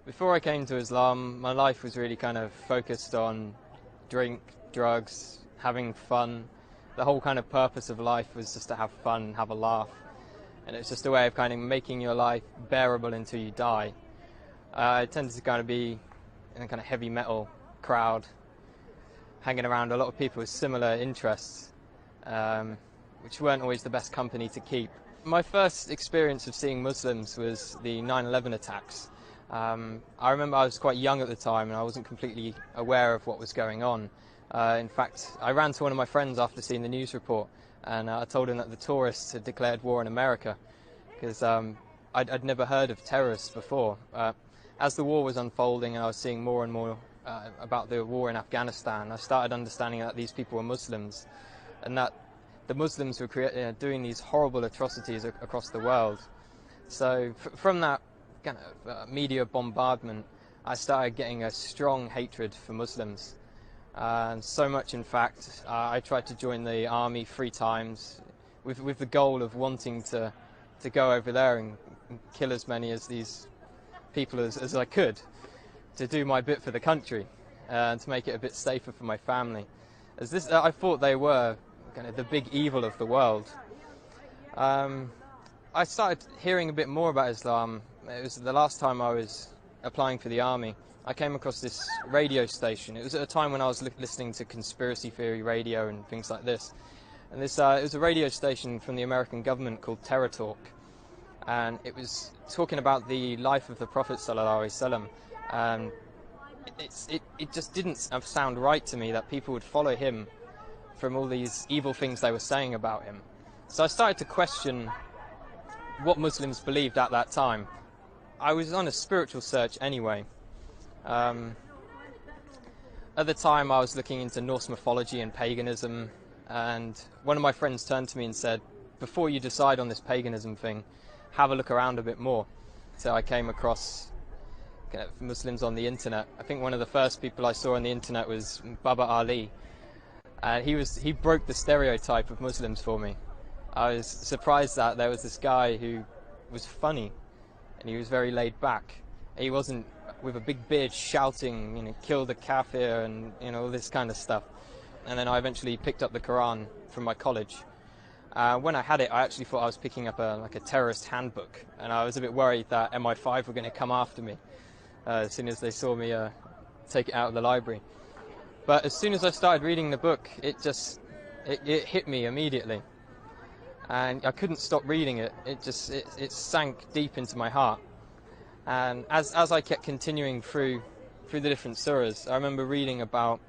Before I came to Islam, my life was really kind of focused on drink, drugs, having fun. The whole kind of purpose of life was just to have fun, have a laugh. And it's just a way of kind of making your life bearable until you die. I tended to kind of be in a kind of heavy metal crowd, hanging around a lot of people with similar interests, which weren't always the best company to keep. My first experience of seeing Muslims was the 9/11 attacks. I remember I was quite young at the time and I wasn't completely aware of what was going on. In fact, I ran to one of my friends after seeing the news report and I told him that the tourists had declared war in America because I'd never heard of terrorists before. As the war was unfolding and I was seeing more and more about the war in Afghanistan, I started understanding that these people were Muslims and that the Muslims were doing these horrible atrocities across the world. So from that kind of media bombardment, I started getting a strong hatred for Muslims. And so much, in fact, I tried to join the army 3 times with the goal of wanting to go over there and kill as many of these people as I could, to do my bit for the country and to make it a bit safer for my family. I thought they were kind of the big evil of the world. I started hearing a bit more about Islam. It was the last time I was applying for the army. I came across this radio station. It was at a time when I was listening to conspiracy theory radio and things like this. And it was a radio station from the American government called Terror Talk. And it was talking about the life of the Prophet ﷺ. And it just didn't sound right to me that people would follow him from all these evil things they were saying about him. So I started to question what Muslims believed at that time. I was on a spiritual search anyway. At the time I was looking into Norse mythology and paganism, and one of my friends turned to me and said, before you decide on this paganism thing, have a look around a bit more. So I came across Muslims on the internet. I think one of the first people I saw on the internet was Baba Ali. And he broke the stereotype of Muslims for me. I was surprised that there was this guy who was funny and he was very laid back. He wasn't with a big beard shouting, kill the kafir and all this kind of stuff. And then I eventually picked up the Quran from my college. When I had it, I actually thought I was picking up a terrorist handbook, and I was a bit worried that MI5 were going to come after me as soon as they saw me take it out of the library. But as soon as I started reading the book, it hit me immediately, and I couldn't stop reading it. It sank deep into my heart. And as I kept continuing through the different surahs, I remember reading about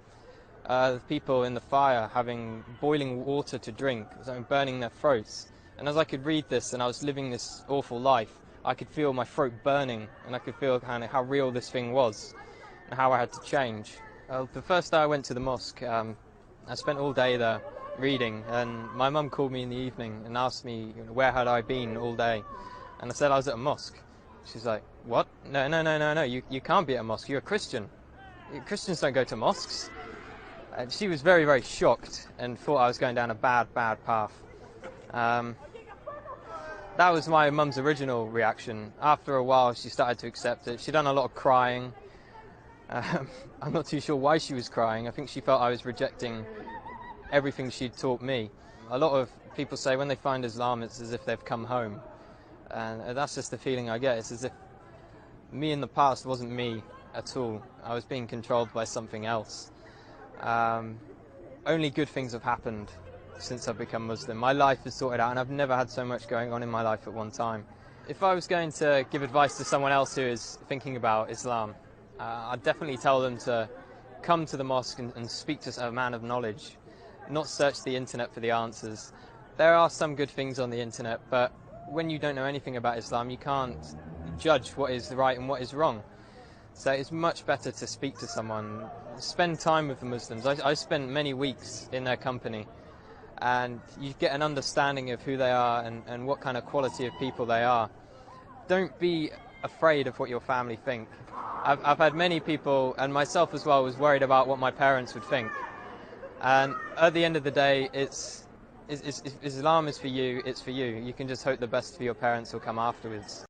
the people in the fire having boiling water to drink, burning their throats. And as I could read this and I was living this awful life, I could feel my throat burning, and I could feel kind of how real this thing was and how I had to change. The first day I went to the mosque, I spent all day there reading, and my mum called me in the evening and asked me where had I been all day, and I said I was at a mosque. She's like, what? No, you can't be at a mosque, you're a Christian. Christians don't go to mosques. And she was very, very shocked and thought I was going down a bad path. That was my mum's original reaction. After a while she started to accept it. She'd done a lot of crying. I'm not too sure why she was crying. I think she felt I was rejecting everything she'd taught me. A lot of people say when they find Islam it's as if they've come home. And that's just the feeling I get. It's as if me in the past wasn't me at all. I was being controlled by something else. Only good things have happened since I've become Muslim. My life is sorted out and I've never had so much going on in my life at one time. If I was going to give advice to someone else who is thinking about Islam, I'd definitely tell them to come to the mosque and speak to a man of knowledge, not search the internet for the answers. There are some good things on the internet, but when you don't know anything about Islam, you can't judge what is right and what is wrong. So it's much better to speak to someone, spend time with the Muslims. I spent many weeks in their company, and you get an understanding of who they are and what kind of quality of people they are. Don't be afraid of what your family think. I've had many people, and myself as well, was worried about what my parents would think. And at the end of the day, Islam is for you, it's for you. You can just hope the best for your parents will come afterwards.